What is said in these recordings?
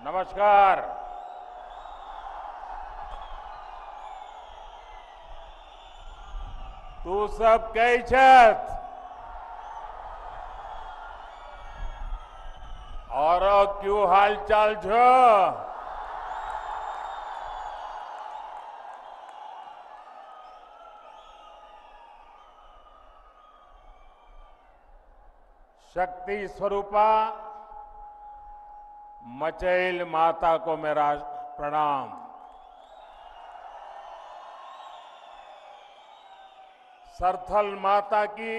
नमस्कार। तू सब कैछत और क्यों हालचाल छो? शक्ति स्वरूपा मचैल माता को मेरा प्रणाम। सरथल माता की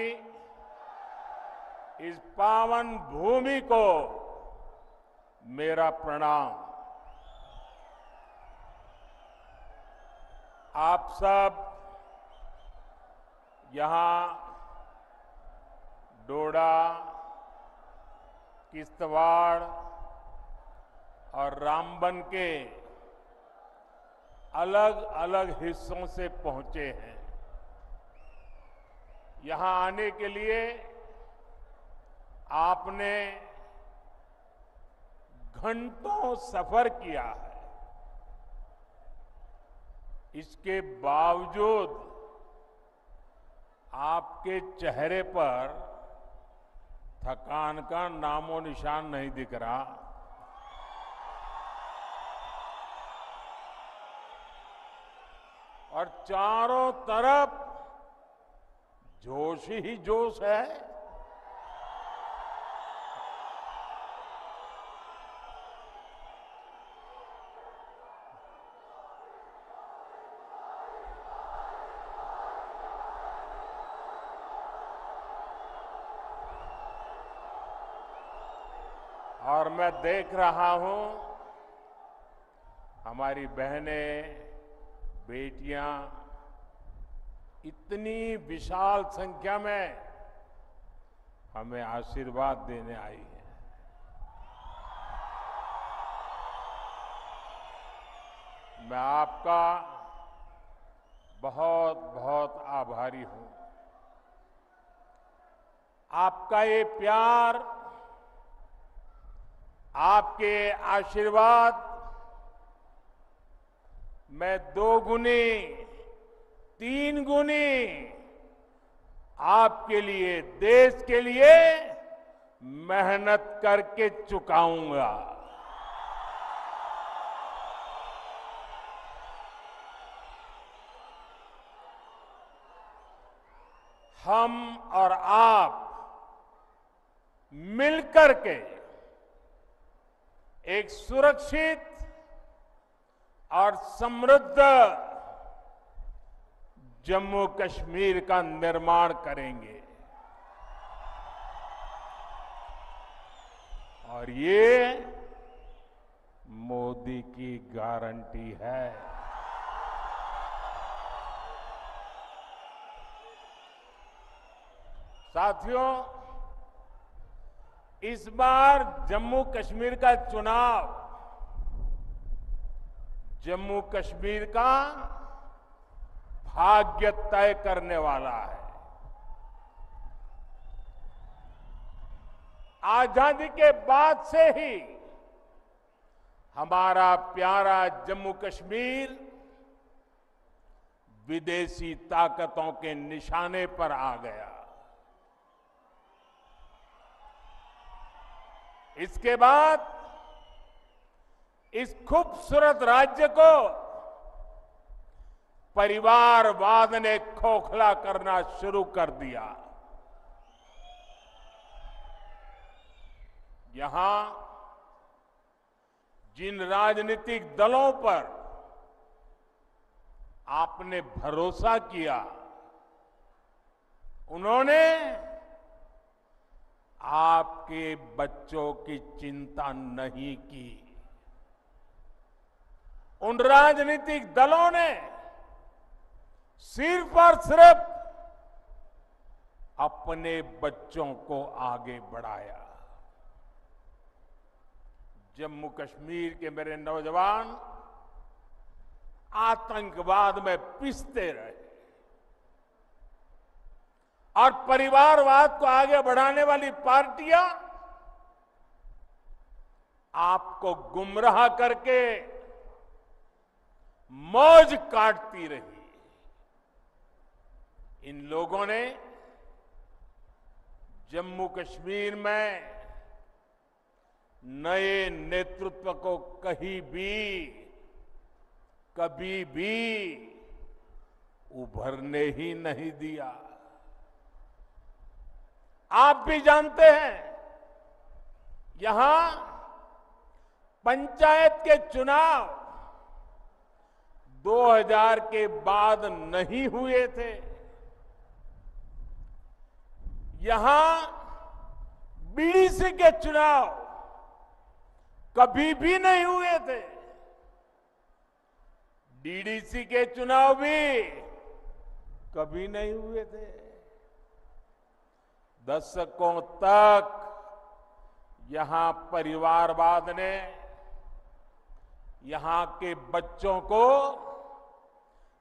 इस पावन भूमि को मेरा प्रणाम। आप सब यहां डोडा, किश्तवाड़ और रामबन के अलग अलग हिस्सों से पहुंचे हैं। यहां आने के लिए आपने घंटों सफर किया है। इसके बावजूद आपके चेहरे पर थकान का नामो निशान नहीं दिख रहा। और चारों तरफ जोश ही जोश है। और मैं देख रहा हूं हमारी बहनें, बेटियां इतनी विशाल संख्या में हमें आशीर्वाद देने आई हैं। मैं आपका बहुत बहुत आभारी हूं। आपका ये प्यार, आपके आशीर्वाद मैं 2 गुनी 3 गुनी आपके लिए, देश के लिए मेहनत करके चुकाऊंगा। हम और आप मिलकर के एक सुरक्षित और समृद्ध जम्मू कश्मीर का निर्माण करेंगे। और ये मोदी की गारंटी है। साथियों, इस बार जम्मू कश्मीर का चुनाव जम्मू कश्मीर का भाग्य तय करने वाला है। आजादी के बाद से ही हमारा प्यारा जम्मू कश्मीर विदेशी ताकतों के निशाने पर आ गया। इसके बाद इस खूबसूरत राज्य को परिवारवाद ने खोखला करना शुरू कर दिया। यहां जिन राजनीतिक दलों पर आपने भरोसा किया, उन्होंने आपके बच्चों की चिंता नहीं की। उन राजनीतिक दलों ने सिर्फ और सिर्फ अपने बच्चों को आगे बढ़ाया। जम्मू कश्मीर के मेरे नौजवान आतंकवाद में पिसते रहे और परिवारवाद को आगे बढ़ाने वाली पार्टियां आपको गुमराह करके मौज काटती रही। इन लोगों ने जम्मू कश्मीर में नए नेतृत्व को कभी भी उभरने ही नहीं दिया। आप भी जानते हैं, यहां पंचायत के चुनाव 2000 के बाद नहीं हुए थे। यहां बीडीसी के चुनाव कभी भी नहीं हुए थे। डीडीसी के चुनाव भी कभी नहीं हुए थे। दशकों तक यहां परिवारवाद ने यहां के बच्चों को,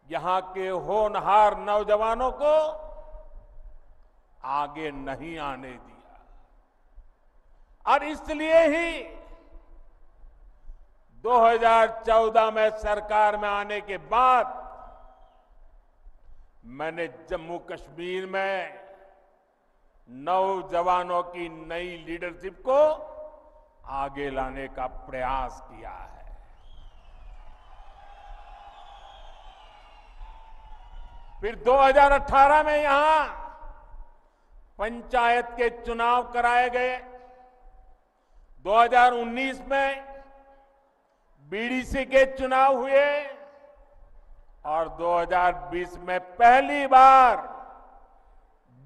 यहां के होनहार नौजवानों को आगे नहीं आने दिया। और इसलिए ही 2014 में सरकार में आने के बाद मैंने जम्मू कश्मीर में नौजवानों की नई लीडरशिप को आगे लाने का प्रयास किया है। फिर 2018 में यहां पंचायत के चुनाव कराए गए। 2019 में बीडीसी के चुनाव हुए और 2020 में पहली बार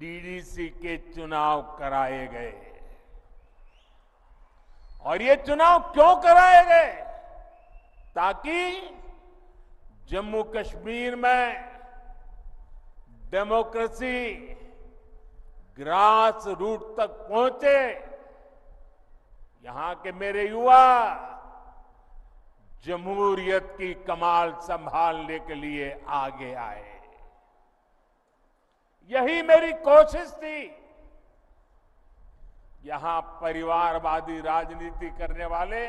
डीडीसी के चुनाव कराए गए। और ये चुनाव क्यों कराए गए? ताकि जम्मू कश्मीर में डेमोक्रेसी ग्रास रूट तक पहुंचे। यहां के मेरे युवा जमहूरियत की कमान संभालने के लिए आगे आए। यही मेरी कोशिश थी। यहां परिवारवादी राजनीति करने वाले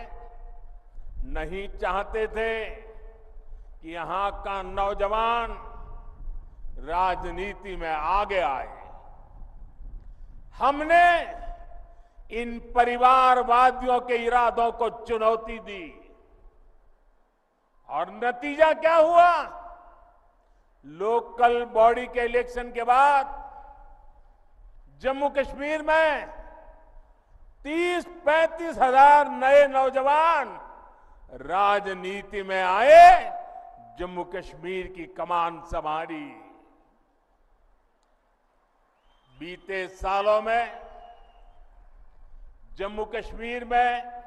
नहीं चाहते थे कि यहां का नौजवान राजनीति में आगे आए। हमने इन परिवारवादियों के इरादों को चुनौती दी और नतीजा क्या हुआ? लोकल बॉडी के इलेक्शन के बाद जम्मू कश्मीर में 30-35 हजार नए नौजवान राजनीति में आए, जम्मू कश्मीर की कमान संभाली। बीते सालों में जम्मू कश्मीर में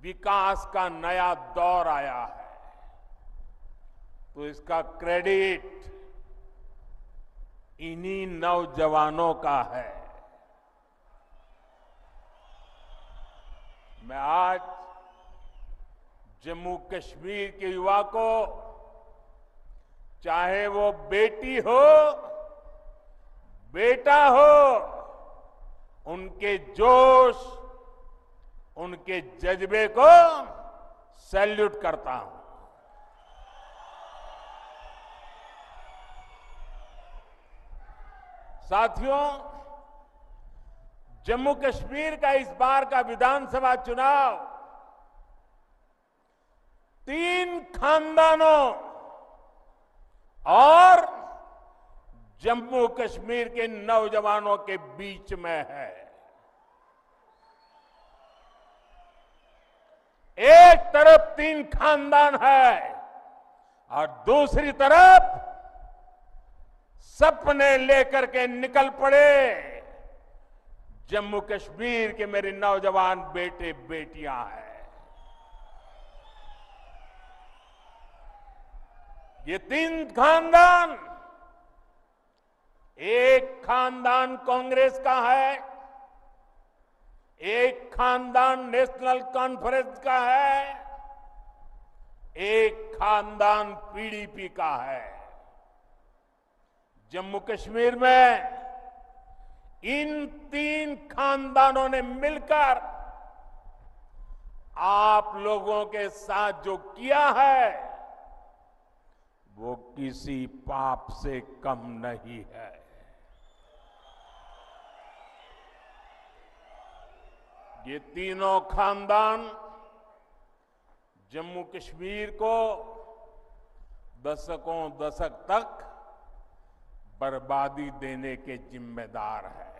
विकास का नया दौर आया है, तो इसका क्रेडिट इन्हीं नौजवानों का है। मैं आज जम्मू कश्मीर के युवा को, चाहे वो बेटी हो बेटा हो, उनके जोश, उनके जज्बे को सैल्यूट करता हूं। साथियों, जम्मू कश्मीर का इस बार का विधानसभा चुनाव 3 खानदानों और जम्मू कश्मीर के नौजवानों के बीच में है। एक तरफ 3 खानदान है और दूसरी तरफ सपने लेकर के निकल पड़े जम्मू कश्मीर के मेरे नौजवान बेटे बेटियां हैं। ये 3 खानदान, एक खानदान कांग्रेस का है, एक खानदान नेशनल कॉन्फ्रेंस का है, एक खानदान पीडीपी का है। जम्मू कश्मीर में इन 3 खानदानों ने मिलकर आप लोगों के साथ जो किया है वो किसी पाप से कम नहीं है। ये तीनों खानदान जम्मू कश्मीर को दशकों दशक तक बर्बादी देने के जिम्मेदार है।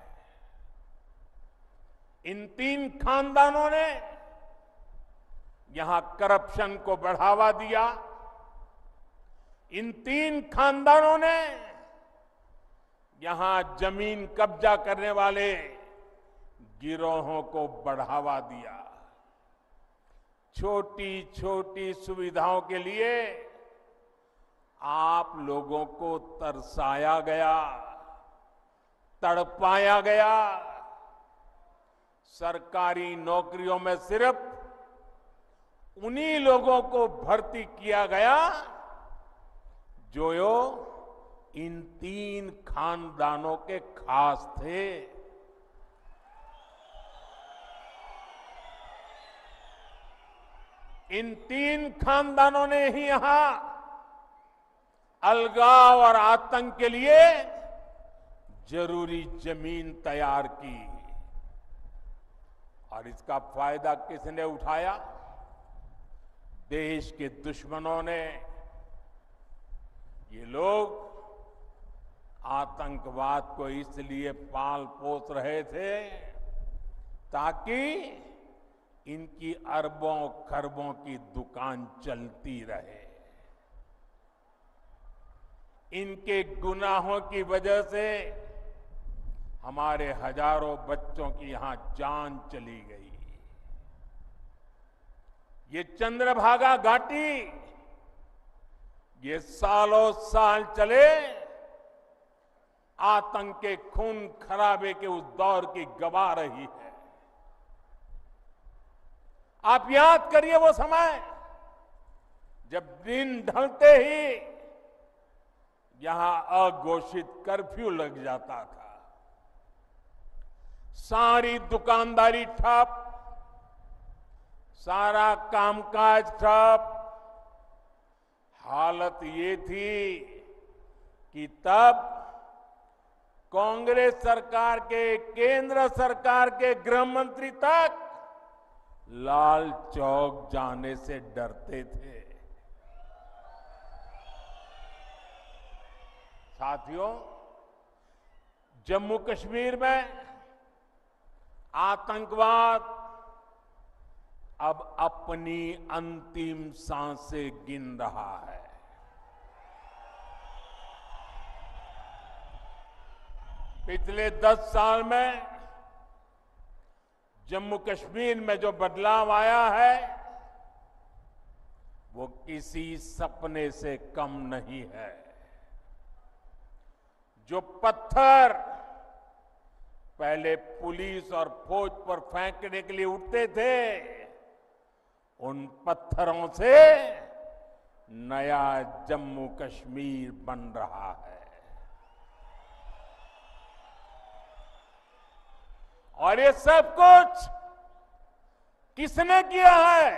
इन तीन खानदानों ने यहां करप्शन को बढ़ावा दिया। इन तीन खानदानों ने यहां जमीन कब्जा करने वाले गिरोहों को बढ़ावा दिया। छोटी छोटी सुविधाओं के लिए आप लोगों को तरसाया गया, तड़पाया गया। सरकारी नौकरियों में सिर्फ उन्हीं लोगों को भर्ती किया गया जो इन तीन खानदानों के खास थे। इन तीन खानदानों ने ही यहां अलगाव और आतंक के लिए जरूरी जमीन तैयार की। और इसका फायदा किसने उठाया? देश के दुश्मनों ने। ये लोग आतंकवाद को इसलिए पाल पोस रहे थे ताकि इनकी अरबों खरबों की दुकान चलती रहे। इनके गुनाहों की वजह से हमारे हजारों बच्चों की यहां जान चली गई। ये चंद्रभागा घाटी ये सालों साल चले आतंक के खून खराबे के उस दौर की गवाह रही है। आप याद करिए वो समय जब दिन ढलते ही यहां अघोषित कर्फ्यू लग जाता था। सारी दुकानदारी ठप, सारा कामकाज ठप। हालत ये थी कि तब कांग्रेस सरकार के, केंद्र सरकार के गृह मंत्री तक लाल चौक जाने से डरते थे। साथियों, जम्मू कश्मीर में आतंकवाद अब अपनी अंतिम सांसें गिन रहा है। पिछले 10 साल में जम्मू कश्मीर में जो बदलाव आया है वो किसी सपने से कम नहीं है। जो पत्थर पहले पुलिस और फौज पर फेंकने के लिए उठते थे, उन पत्थरों से नया जम्मू कश्मीर बन रहा है। और ये सब कुछ किसने किया है?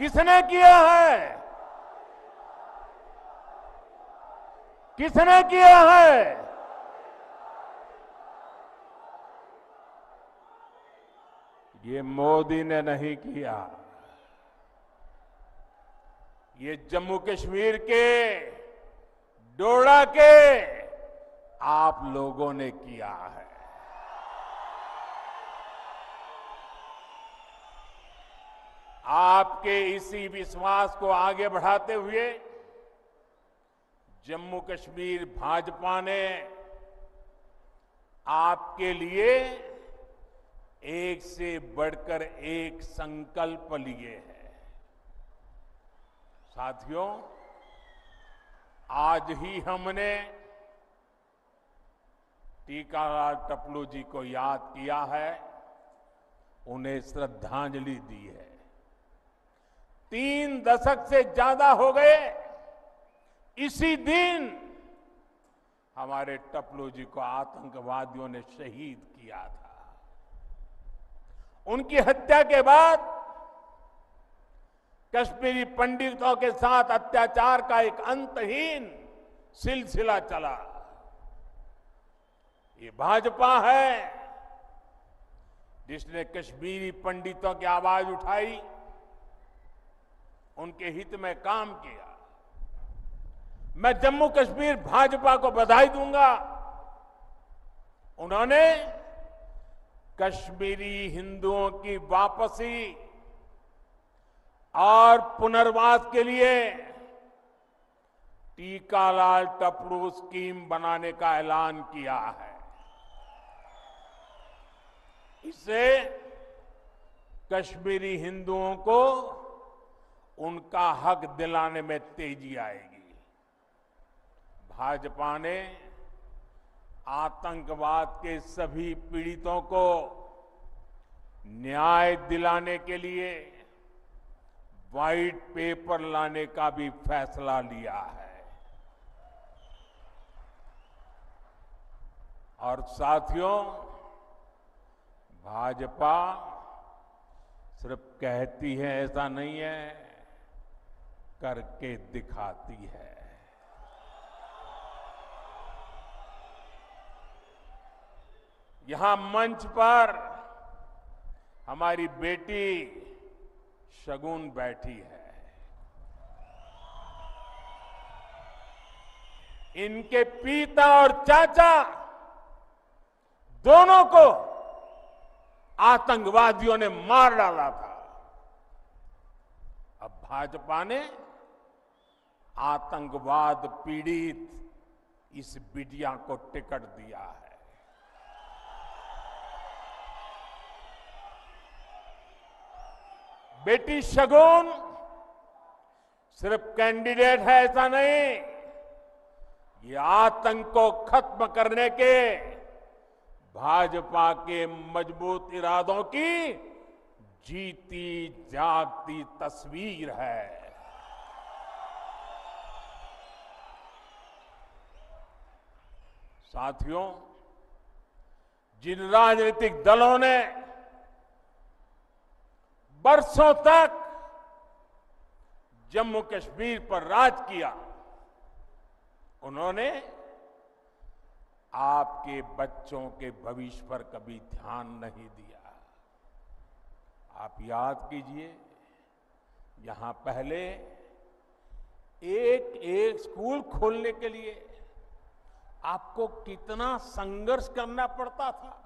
किसने किया है? किसने किया है? ये मोदी ने नहीं किया। ये जम्मू कश्मीर के डोडा के आप लोगों ने किया है। आपके इसी विश्वास को आगे बढ़ाते हुए जम्मू कश्मीर भाजपा ने आपके लिए एक से बढ़कर एक संकल्प लिए हैं। साथियों, आज ही हमने टीकाराम टपलू जी को याद किया है, उन्हें श्रद्धांजलि दी है। 3 दशक से ज्यादा हो गए इसी दिन हमारे टपलू जी को आतंकवादियों ने शहीद किया था। उनकी हत्या के बाद कश्मीरी पंडितों के साथ अत्याचार का एक अंतहीन सिलसिला चला। ये भाजपा है जिसने कश्मीरी पंडितों की आवाज उठाई, उनके हित में काम किया। मैं जम्मू कश्मीर भाजपा को बधाई दूंगा। उन्होंने कश्मीरी हिंदुओं की वापसी और पुनर्वास के लिए टीकालाल टपलू स्कीम बनाने का ऐलान किया है। इससे कश्मीरी हिंदुओं को उनका हक दिलाने में तेजी आएगी। भाजपा ने आतंकवाद के सभी पीड़ितों को न्याय दिलाने के लिए व्हाइट पेपर लाने का भी फैसला लिया है। और साथियों, भाजपा सिर्फ कहती है ऐसा नहीं है, करके दिखाती है। यहां मंच पर हमारी बेटी शगुन बैठी है। इनके पिता और चाचा दोनों को आतंकवादियों ने मार डाला था। अब भाजपा ने आतंकवाद पीड़ित इस बिटिया को टिकट दिया है। बेटी शगुन सिर्फ कैंडिडेट है ऐसा नहीं, ये आतंक को खत्म करने के भाजपा के मजबूत इरादों की जीती जागती तस्वीर है। साथियों, जिन राजनीतिक दलों ने बरसों तक जम्मू कश्मीर पर राज किया, उन्होंने आपके बच्चों के भविष्य पर कभी ध्यान नहीं दिया। आप याद कीजिए, यहां पहले एक एक स्कूल खोलने के लिए आपको कितना संघर्ष करना पड़ता था।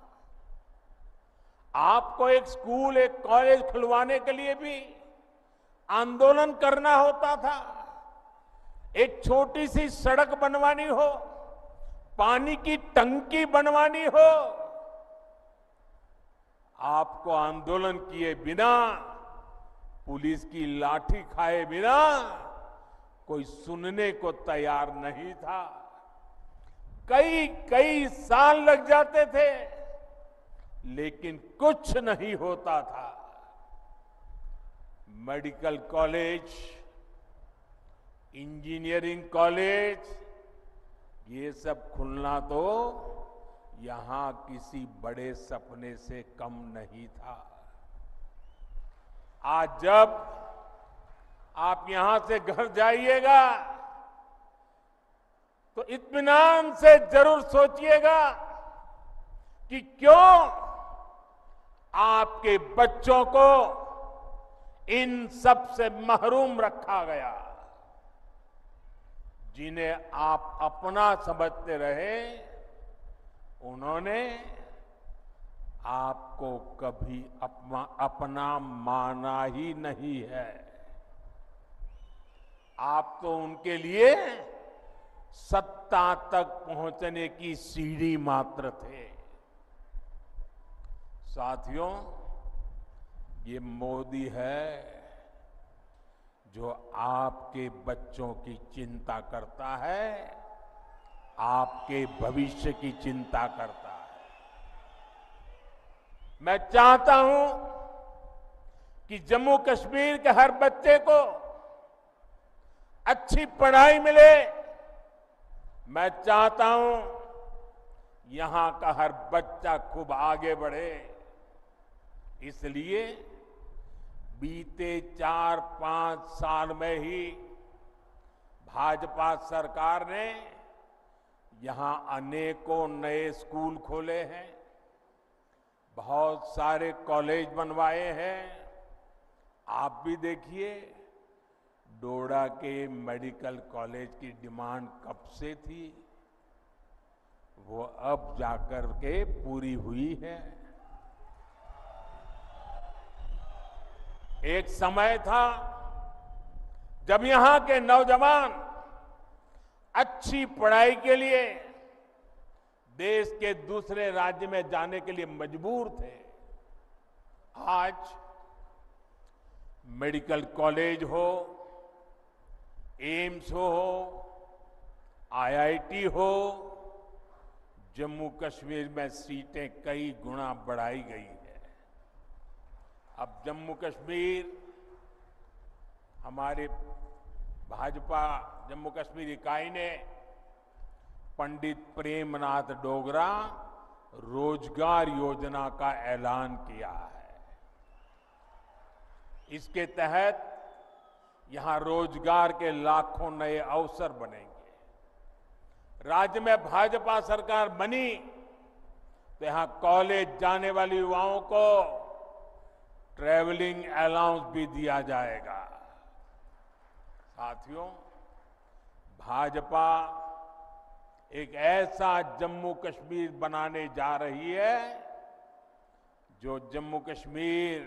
आपको एक स्कूल, एक कॉलेज खुलवाने के लिए भी आंदोलन करना होता था। एक छोटी सी सड़क बनवानी हो, पानी की टंकी बनवानी हो, आपको आंदोलन किए बिना, पुलिस की लाठी खाए बिना कोई सुनने को तैयार नहीं था। कई कई साल लग जाते थे, लेकिन कुछ नहीं होता था। मेडिकल कॉलेज, इंजीनियरिंग कॉलेज, ये सब खुलना तो यहां किसी बड़े सपने से कम नहीं था। आज जब आप यहां से घर जाइएगा तो इत्मीनान से जरूर सोचिएगा कि क्यों आपके बच्चों को इन सब से महरूम रखा गया। जिन्हें आप अपना समझते रहे, उन्होंने आपको कभी अपना माना ही नहीं है। आप तो उनके लिए सत्ता तक पहुंचने की सीढ़ी मात्र थे। साथियों, ये मोदी है जो आपके बच्चों की चिंता करता है, आपके भविष्य की चिंता करता है। मैं चाहता हूं कि जम्मू कश्मीर के हर बच्चे को अच्छी पढ़ाई मिले, मैं चाहता हूं यहां का हर बच्चा खूब आगे बढ़े। इसलिए बीते 4-5 साल में ही भाजपा सरकार ने यहां अनेकों नए स्कूल खोले हैं, बहुत सारे कॉलेज बनवाए हैं। आप भी देखिए, डोडा के मेडिकल कॉलेज की डिमांड कब से थी, वो अब जाकर के पूरी हुई है। एक समय था जब यहां के नौजवान अच्छी पढ़ाई के लिए देश के दूसरे राज्य में जाने के लिए मजबूर थे। आज मेडिकल कॉलेज हो, एम्स हो, आईआईटी हो, जम्मू कश्मीर में सीटें कई गुना बढ़ाई गई है। अब जम्मू कश्मीर, हमारे भाजपा जम्मू कश्मीर इकाई ने पंडित प्रेमनाथ डोगरा रोजगार योजना का ऐलान किया है। इसके तहत यहां रोजगार के लाखों नए अवसर बनेंगे। राज्य में भाजपा सरकार बनी तो यहां कॉलेज जाने वाले युवाओं को ट्रैवलिंग अलाउंस भी दिया जाएगा। साथियों, भाजपा एक ऐसा जम्मू कश्मीर बनाने जा रही है जो जम्मू कश्मीर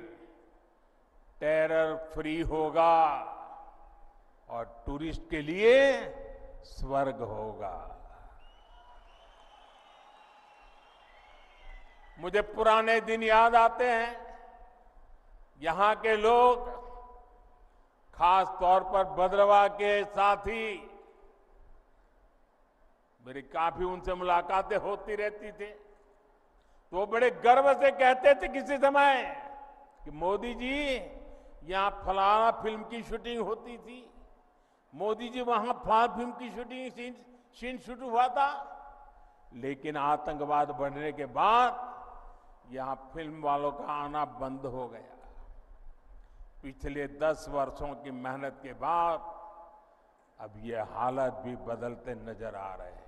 टेरर फ्री होगा और टूरिस्ट के लिए स्वर्ग होगा। मुझे पुराने दिन याद आते हैं। यहां के लोग, खास तौर पर भद्रवाह के साथी, मेरी काफी उनसे मुलाकातें होती रहती थी, तो बड़े गर्व से कहते थे किसी समय कि मोदी जी यहां फलाना फिल्म की शूटिंग होती थी, मोदी जी वहां फलाना फिल्म की शूटिंग सीन शूट हुआ था। लेकिन आतंकवाद बढ़ने के बाद यहां फिल्म वालों का आना बंद हो गया। पिछले 10 वर्षों की मेहनत के बाद अब ये हालत भी बदलते नजर आ रहे हैं।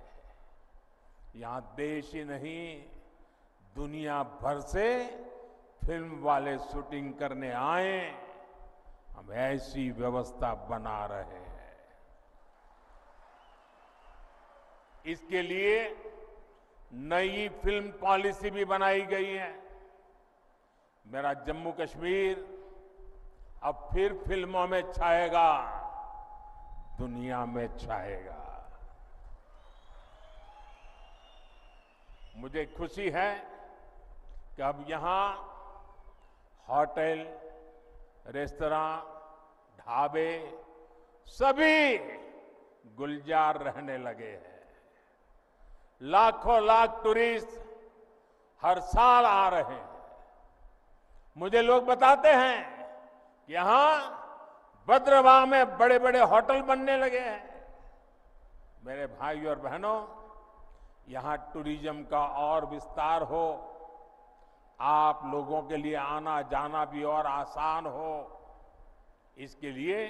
यहां देश ही नहीं, दुनिया भर से फिल्म वाले शूटिंग करने आए। हम ऐसी व्यवस्था बना रहे हैं। इसके लिए नई फिल्म पॉलिसी भी बनाई गई है। मेरा जम्मू कश्मीर अब फिर फिल्मों में छाएगा, दुनिया में छाएगा। मुझे खुशी है कि अब यहां होटल, रेस्तरां, ढाबे सभी गुलजार रहने लगे हैं। लाखों लाख टूरिस्ट हर साल आ रहे हैं। मुझे लोग बताते हैं कि यहां भद्रवाह में बड़े बड़े होटल बनने लगे हैं। मेरे भाई और बहनों, यहां टूरिज्म का और विस्तार हो, आप लोगों के लिए आना जाना भी और आसान हो, इसके लिए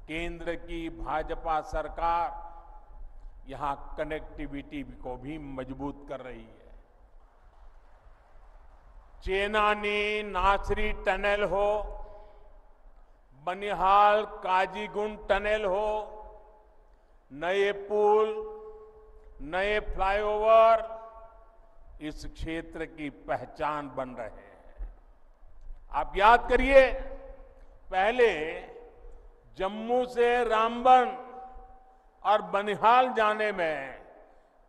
केंद्र की भाजपा सरकार यहां कनेक्टिविटी को भी मजबूत कर रही है। चेनानी नासरी टनल हो, बनिहाल काजीगुंड टनल हो, नए पुल, नए फ्लाईओवर इस क्षेत्र की पहचान बन रहे हैं। आप याद करिए, पहले जम्मू से रामबन और बनिहाल जाने में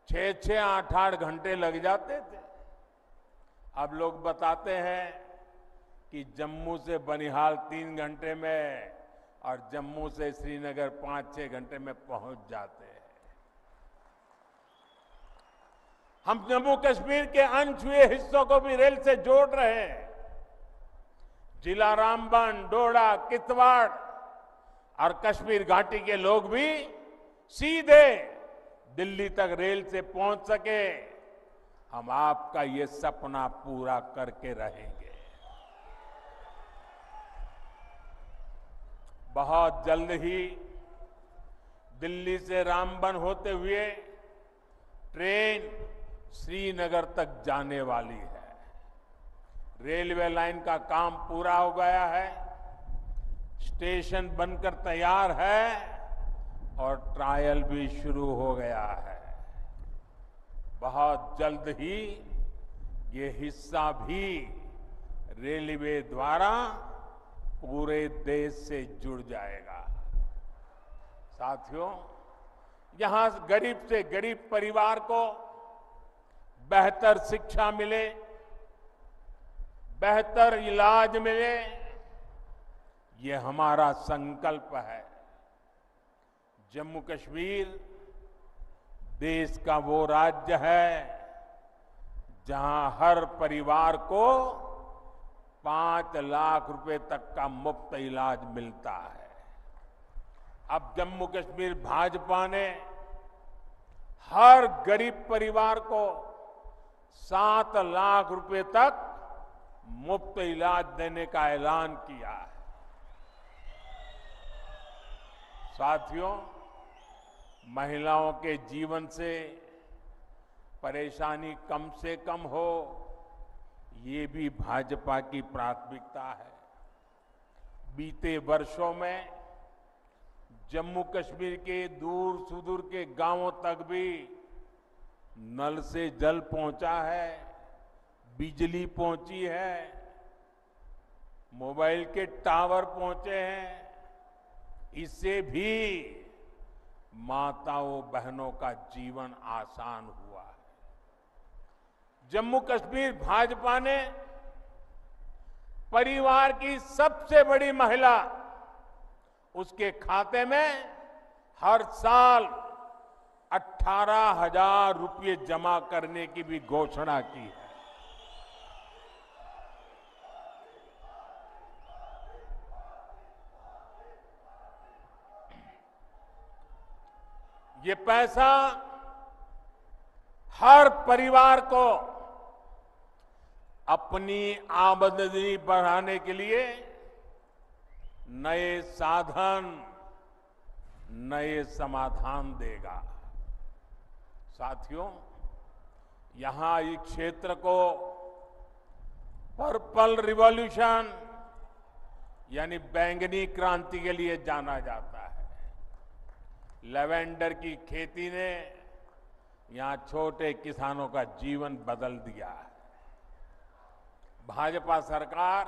6-6, 8-8 घंटे लग जाते थे। अब लोग बताते हैं कि जम्मू से बनिहाल 3 घंटे में और जम्मू से श्रीनगर 5-6 घंटे में पहुंच जाते हैं। हम जम्मू कश्मीर के अनछुए हिस्सों को भी रेल से जोड़ रहे हैं। जिला रामबन, डोडा, किश्तवाड़ और कश्मीर घाटी के लोग भी सीधे दिल्ली तक रेल से पहुंच सके, हम आपका ये सपना पूरा करके रहेंगे। बहुत जल्द ही दिल्ली से रामबन होते हुए ट्रेन श्रीनगर तक जाने वाली है। रेलवे लाइन का काम पूरा हो गया है, स्टेशन बनकर तैयार है और ट्रायल भी शुरू हो गया है। बहुत जल्द ही ये हिस्सा भी रेलवे द्वारा पूरे देश से जुड़ जाएगा। साथियों, यहां गरीब से गरीब परिवार को बेहतर शिक्षा मिले, बेहतर इलाज मिले, ये हमारा संकल्प है। जम्मू कश्मीर देश का वो राज्य है जहां हर परिवार को 5 लाख रुपए तक का मुफ्त इलाज मिलता है। अब जम्मू कश्मीर भाजपा ने हर गरीब परिवार को 7 लाख रुपए तक मुफ्त इलाज देने का ऐलान किया है। साथियों, महिलाओं के जीवन से परेशानी कम से कम हो, ये भी भाजपा की प्राथमिकता है। बीते वर्षों में जम्मू कश्मीर के दूर सुदूर के गांवों तक भी नल से जल पहुंचा है, बिजली पहुंची है, मोबाइल के टावर पहुंचे हैं। इससे भी माताओं बहनों का जीवन आसान हुआ है। जम्मू कश्मीर भाजपा ने परिवार की सबसे बड़ी महिला, उसके खाते में हर साल 18,000 रुपये जमा करने की भी घोषणा की है। ये पैसा हर परिवार को अपनी आमदनी बढ़ाने के लिए नए साधन, नए समाधान देगा। साथियों, यहां इस क्षेत्र को पर्पल रिवॉल्यूशन यानी बैंगनी क्रांति के लिए जाना जाता है। लेवेंडर की खेती ने यहां छोटे किसानों का जीवन बदल दिया है। भाजपा सरकार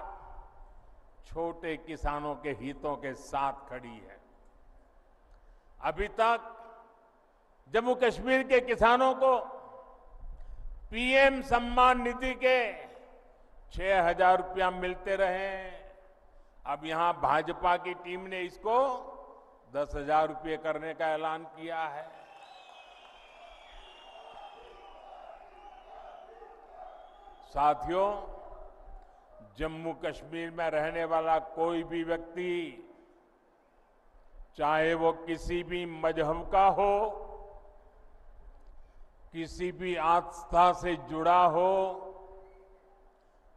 छोटे किसानों के हितों के साथ खड़ी है। अभी तक जम्मू कश्मीर के किसानों को पीएम सम्मान निधि के 6,000 रुपया मिलते रहे। अब यहां भाजपा की टीम ने इसको 10,000 रुपये करने का ऐलान किया है। साथियों, जम्मू कश्मीर में रहने वाला कोई भी व्यक्ति, चाहे वो किसी भी मजहब का हो, किसी भी आस्था से जुड़ा हो,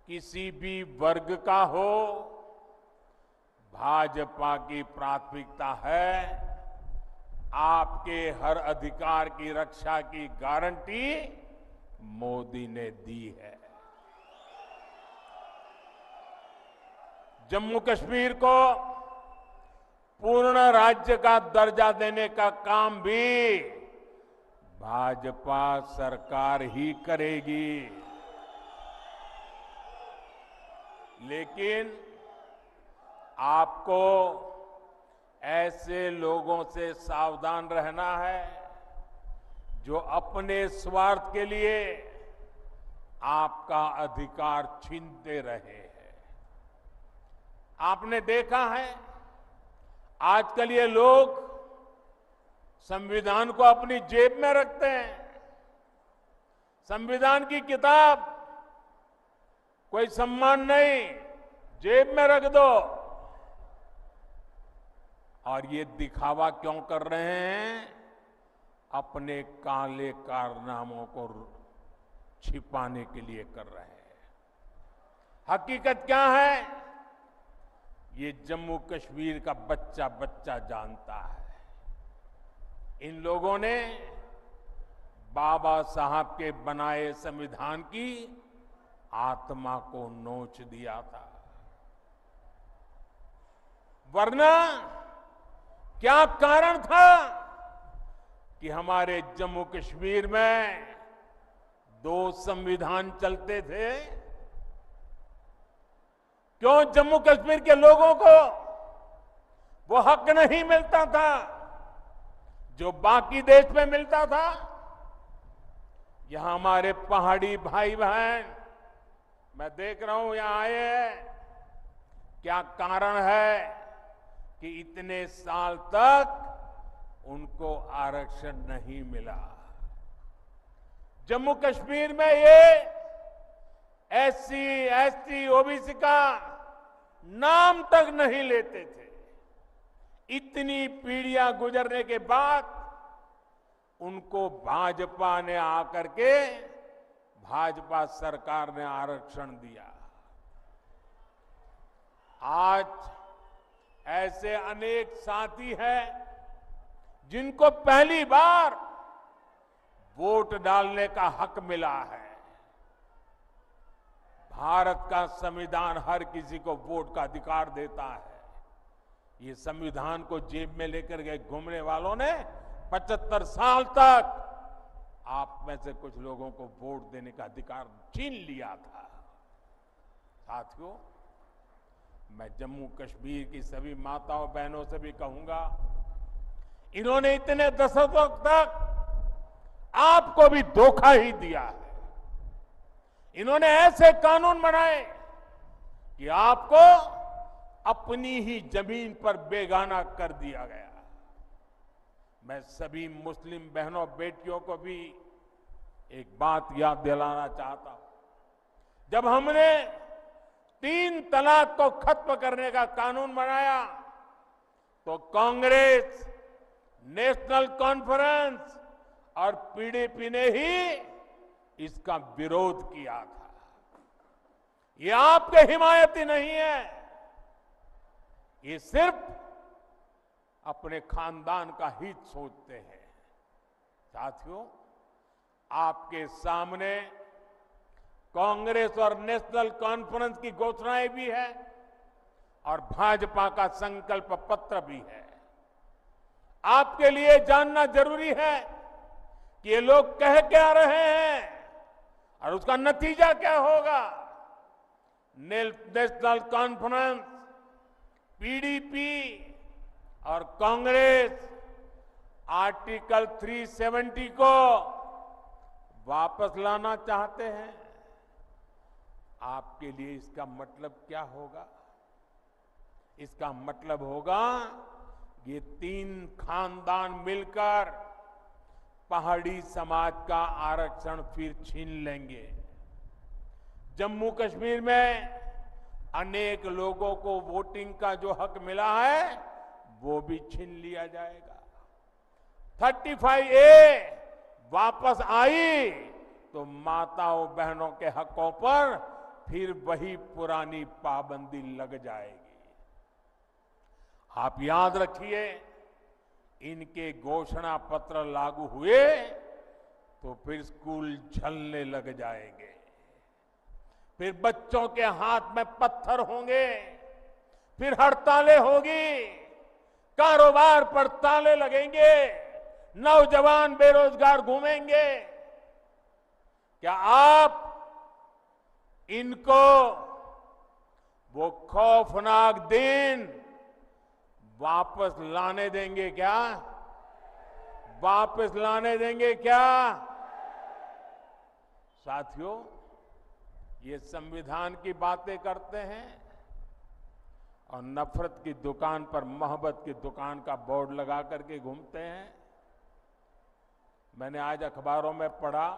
किसी भी वर्ग का हो, भाजपा की प्राथमिकता है आपके हर अधिकार की रक्षा की गारंटी मोदी ने दी है। जम्मू कश्मीर को पूर्ण राज्य का दर्जा देने का काम भी भाजपा सरकार ही करेगी। लेकिन आपको ऐसे लोगों से सावधान रहना है जो अपने स्वार्थ के लिए आपका अधिकार छीनते रहे हैं। आपने देखा है आजकल ये लोग संविधान को अपनी जेब में रखते हैं। संविधान की किताब कोई सम्मान नहीं, जेब में रख दो। और ये दिखावा क्यों कर रहे हैं? अपने काले कारनामों को छिपाने के लिए कर रहे हैं। हकीकत क्या है, ये जम्मू कश्मीर का बच्चा बच्चा जानता है। इन लोगों ने बाबा साहब के बनाए संविधान की आत्मा को नोच दिया था। वरना क्या कारण था कि हमारे जम्मू कश्मीर में 2 संविधान चलते थे? क्यों जम्मू कश्मीर के लोगों को वो हक नहीं मिलता था जो बाकी देश में मिलता था? यहां हमारे पहाड़ी भाई बहन, मैं देख रहा हूं यहां आए हैं, क्या कारण है कि इतने साल तक उनको आरक्षण नहीं मिला? जम्मू कश्मीर में ये एससी, एसटी, ओबीसी का नाम तक नहीं लेते थे। इतनी पीढ़ियां गुजरने के बाद उनको भाजपा ने आकर के, भाजपा सरकार ने आरक्षण दिया। आज ऐसे अनेक साथी हैं जिनको पहली बार वोट डालने का हक मिला है। भारत का संविधान हर किसी को वोट का अधिकार देता है। ये संविधान को जेब में लेकर के घूमने वालों ने 75 साल तक आप में से कुछ लोगों को वोट देने का अधिकार छीन लिया था। साथियों, मैं जम्मू कश्मीर की सभी माताओं बहनों से भी कहूंगा, इन्होंने इतने दशकों तक आपको भी धोखा ही दिया है। इन्होंने ऐसे कानून बनाए कि आपको अपनी ही जमीन पर बेगाना कर दिया गया। मैं सभी मुस्लिम बहनों बेटियों को भी एक बात याद दिलाना चाहता हूं। जब हमने 3 तलाक को खत्म करने का कानून बनाया तो कांग्रेस, नेशनल कॉन्फ्रेंस और पीडीपी ने ही इसका विरोध किया था। ये आपके हिमायती नहीं है, ये सिर्फ अपने खानदान का हित सोचते हैं। साथियों, आपके सामने कांग्रेस और नेशनल कॉन्फ्रेंस की घोषणाएं भी है और भाजपा का संकल्प पत्र भी है। आपके लिए जानना जरूरी है कि ये लोग कह क्या रहे हैं और उसका नतीजा क्या होगा। नेशनल कॉन्फ्रेंस, पीडीपी और कांग्रेस आर्टिकल 370 को वापस लाना चाहते हैं। आपके लिए इसका मतलब क्या होगा? इसका मतलब होगा ये 3 खानदान मिलकर पहाड़ी समाज का आरक्षण फिर छीन लेंगे। जम्मू कश्मीर में अनेक लोगों को वोटिंग का जो हक मिला है वो भी छीन लिया जाएगा। 35A वापस आई तो माताओं बहनों के हकों पर फिर वही पुरानी पाबंदी लग जाएगी। आप याद रखिए, इनके घोषणा पत्र लागू हुए तो फिर स्कूल जलने लग जाएंगे, फिर बच्चों के हाथ में पत्थर होंगे, फिर हड़तालें होगी, कारोबार पर ताले लगेंगे, नौजवान बेरोजगार घूमेंगे। क्या आप इनको वो खौफनाक दिन वापस लाने देंगे क्या? वापस लाने देंगे क्या? साथियों, ये संविधान की बातें करते हैं और नफरत की दुकान पर मोहब्बत की दुकान का बोर्ड लगा करके घूमते हैं। मैंने आज अखबारों में पढ़ा,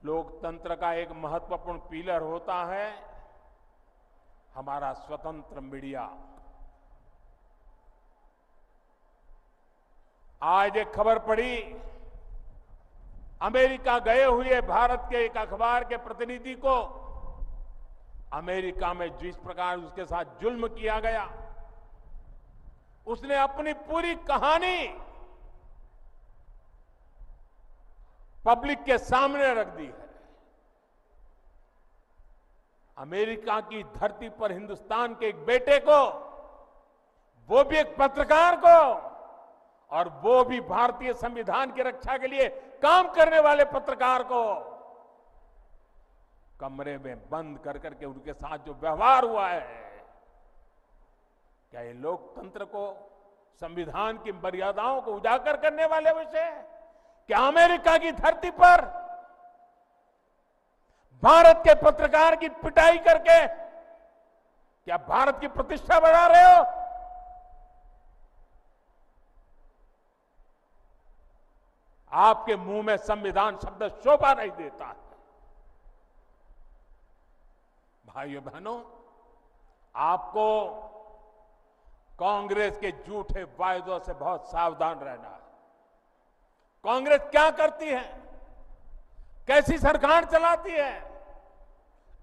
लोकतंत्र का एक महत्वपूर्ण पिलर होता है हमारा स्वतंत्र मीडिया। आज एक खबर पड़ी, अमेरिका गए हुए भारत के एक अखबार के प्रतिनिधि को अमेरिका में जिस प्रकार उसके साथ जुल्म किया गया, उसने अपनी पूरी कहानी पब्लिक के सामने रख दी है। अमेरिका की धरती पर हिंदुस्तान के एक बेटे को, वो भी एक पत्रकार को, और वो भी भारतीय संविधान की रक्षा के लिए काम करने वाले पत्रकार को कमरे में बंद कर करके उनके साथ जो व्यवहार हुआ है, क्या ये लोकतंत्र को, संविधान की मर्यादाओं को उजागर करने वाले विषय? क्या अमेरिका की धरती पर भारत के पत्रकार की पिटाई करके क्या भारत की प्रतिष्ठा बढ़ा रहे हो? आपके मुंह में संविधान शब्द शोभा नहीं देता है। भाइयों बहनों, आपको कांग्रेस के झूठे वायदों से बहुत सावधान रहना है। कांग्रेस क्या करती है, कैसी सरकार चलाती है,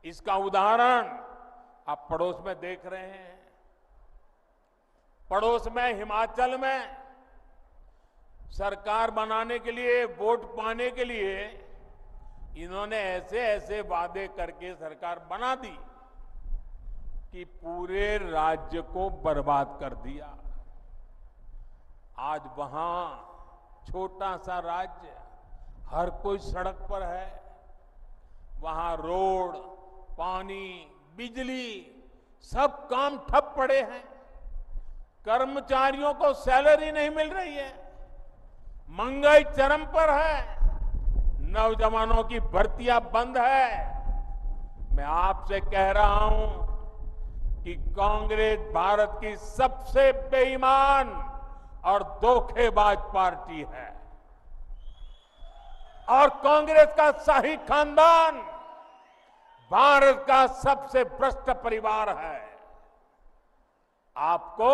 इसका उदाहरण आप पड़ोस में देख रहे हैं। पड़ोस में हिमाचल में सरकार बनाने के लिए, वोट पाने के लिए इन्होंने ऐसे ऐसे वादे करके सरकार बना दी कि पूरे राज्य को बर्बाद कर दिया। आज वहां छोटा सा राज्य, हर कोई सड़क पर है, वहां रोड, पानी, बिजली, सब काम ठप पड़े हैं। कर्मचारियों को सैलरी नहीं मिल रही है, महंगाई चरम पर है, नौजवानों की भर्तियां बंद है। मैं आपसे कह रहा हूं कि कांग्रेस भारत की सबसे बेईमान और धोखेबाज पार्टी है, और कांग्रेस का शाही खानदान भारत का सबसे भ्रष्ट परिवार है। आपको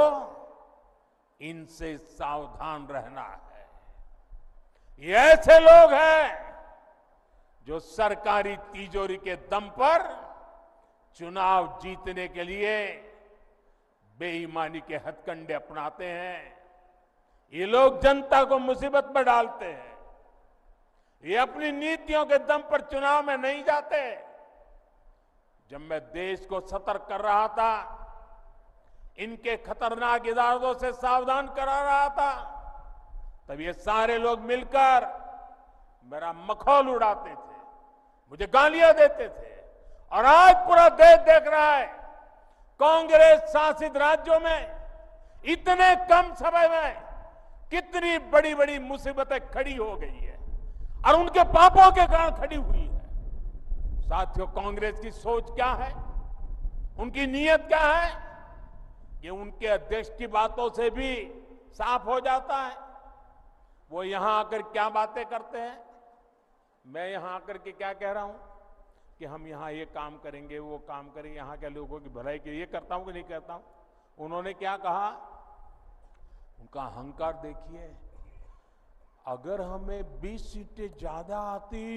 इनसे सावधान रहना है। ये ऐसे लोग हैं जो सरकारी तिजोरी के दम पर चुनाव जीतने के लिए बेईमानी के हथकंडे अपनाते हैं। ये लोग जनता को मुसीबत में डालते हैं। ये अपनी नीतियों के दम पर चुनाव में नहीं जाते। जब मैं देश को सतर्क कर रहा था, इनके खतरनाक इरादों से सावधान करा रहा था, तब ये सारे लोग मिलकर मेरा मखौल उड़ाते थे, मुझे गालियां देते थे। और आज पूरा देश देख रहा है, कांग्रेस शासित राज्यों में इतने कम समय में कितनी बड़ी बड़ी मुसीबतें खड़ी हो गई है, और उनके पापों के कारण खड़ी हुई है। साथियों, कांग्रेस की सोच क्या है, उनकी नीयत क्या है, ये उनके अध्यक्ष की बातों से भी साफ हो जाता है। वो यहां आकर क्या बातें करते हैं, मैं यहां आकर के क्या कह रहा हूं कि हम यहां ये काम करेंगे, वो काम करेंगे, यहां के लोगों की भलाई के लिए करता हूं कि नहीं करता हूं। उन्होंने क्या कहा, उनका अहंकार देखिए, अगर हमें 20 सीटें ज्यादा आती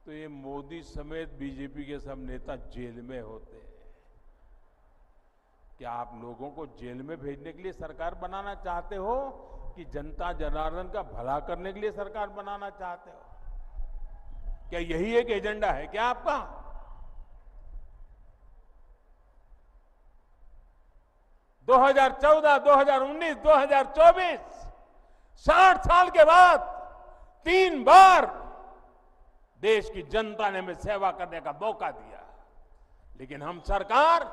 तो ये मोदी समेत बीजेपी के सब नेता जेल में होते। क्या आप लोगों को जेल में भेजने के लिए सरकार बनाना चाहते हो कि जनता जनार्दन का भला करने के लिए सरकार बनाना चाहते हो? क्या यही एक एजेंडा है क्या आपका? दो 2014, 2019, 2024 60 साल के बाद 3 बार देश की जनता ने हमें सेवा करने का मौका दिया, लेकिन हम सरकार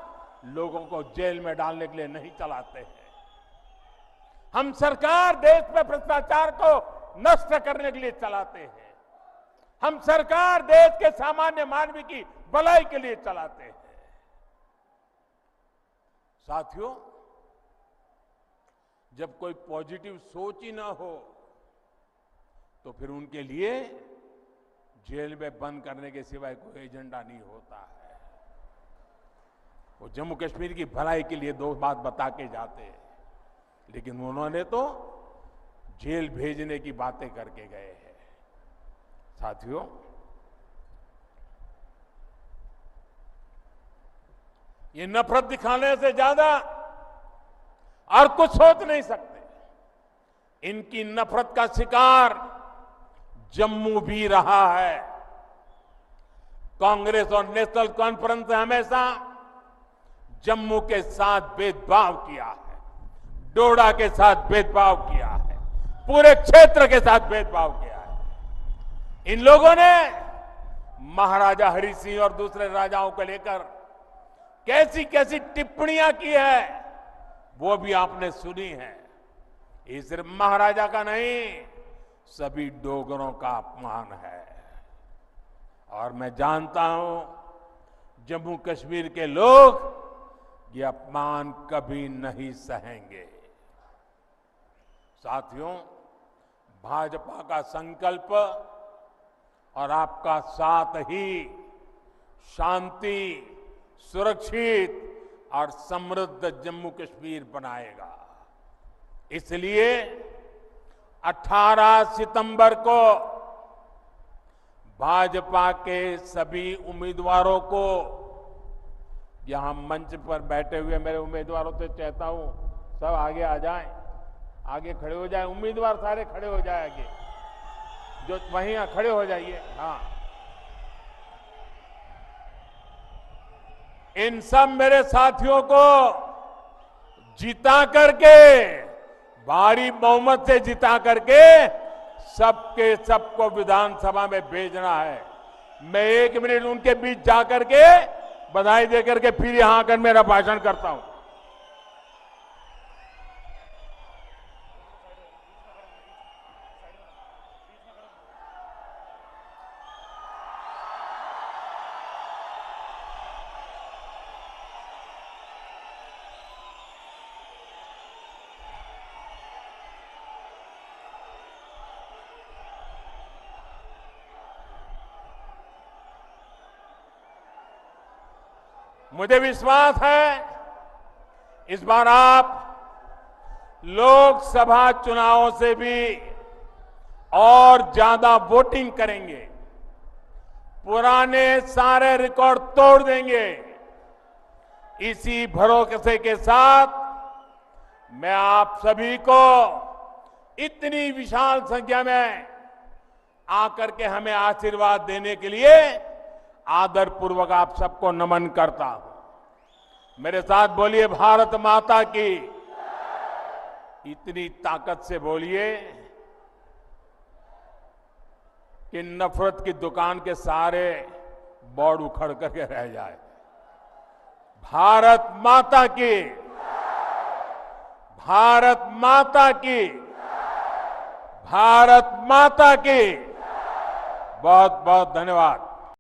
लोगों को जेल में डालने के लिए नहीं चलाते हैं। हम सरकार देश में भ्रष्टाचार को नष्ट करने के लिए चलाते हैं। हम सरकार देश के सामान्य मानवी की भलाई के लिए चलाते हैं। साथियों, जब कोई पॉजिटिव सोच ही ना हो तो फिर उनके लिए जेल में बंद करने के सिवाय कोई एजेंडा नहीं होता है। वो जम्मू कश्मीर की भलाई के लिए 2 बात बता के जाते हैं, लेकिन उन्होंने तो जेल भेजने की बातें करके गए हैं। साथियों, ये नफरत दिखाने से ज्यादा और कुछ सोच नहीं सकते। इनकी नफरत का शिकार जम्मू भी रहा है। कांग्रेस और नेशनल कॉन्फ्रेंस ने हमेशा जम्मू के साथ भेदभाव किया है, डोडा के साथ भेदभाव किया है, पूरे क्षेत्र के साथ भेदभाव किया है। इन लोगों ने महाराजा हरि सिंह और दूसरे राजाओं को लेकर कैसी कैसी टिप्पणियां की है, वो भी आपने सुनी है। ये सिर्फ महाराजा का नहीं, सभी डोगरों का अपमान है। और मैं जानता हूं जम्मू कश्मीर के लोग ये अपमान कभी नहीं सहेंगे। साथियों, भाजपा का संकल्प और आपका साथ ही शांति, सुरक्षित और समृद्ध जम्मू कश्मीर बनाएगा। इसलिए 18 सितंबर को भाजपा के सभी उम्मीदवारों को, यहां मंच पर बैठे हुए मेरे उम्मीदवारों से चाहता हूं सब आगे आ जाएं, आगे खड़े हो जाएं। उम्मीदवार सारे खड़े हो जाए, आगे जो वहीं खड़े हो जाइए। हाँ, इन सब मेरे साथियों को जिता करके, भारी बहुमत से जिता करके सबके सबको विधानसभा में भेजना है। मैं 1 मिनट उनके बीच जाकर के बधाई देकर के फिर यहां आकर मेरा भाषण करता हूं। मुझे विश्वास है इस बार आप लोकसभा चुनावों से भी और ज्यादा वोटिंग करेंगे, पुराने सारे रिकॉर्ड तोड़ देंगे। इसी भरोसे के साथ मैं आप सभी को इतनी विशाल संख्या में आकर के हमें आशीर्वाद देने के लिए आदर पूर्वक आप सबको नमन करता हूं। मेरे साथ बोलिए, भारत माता की। इतनी ताकत से बोलिए कि नफरत की दुकान के सारे बोर्ड उखड़ करके रह जाए। भारत माता की, भारत माता की, भारत माता की। बहुत बहुत धन्यवाद।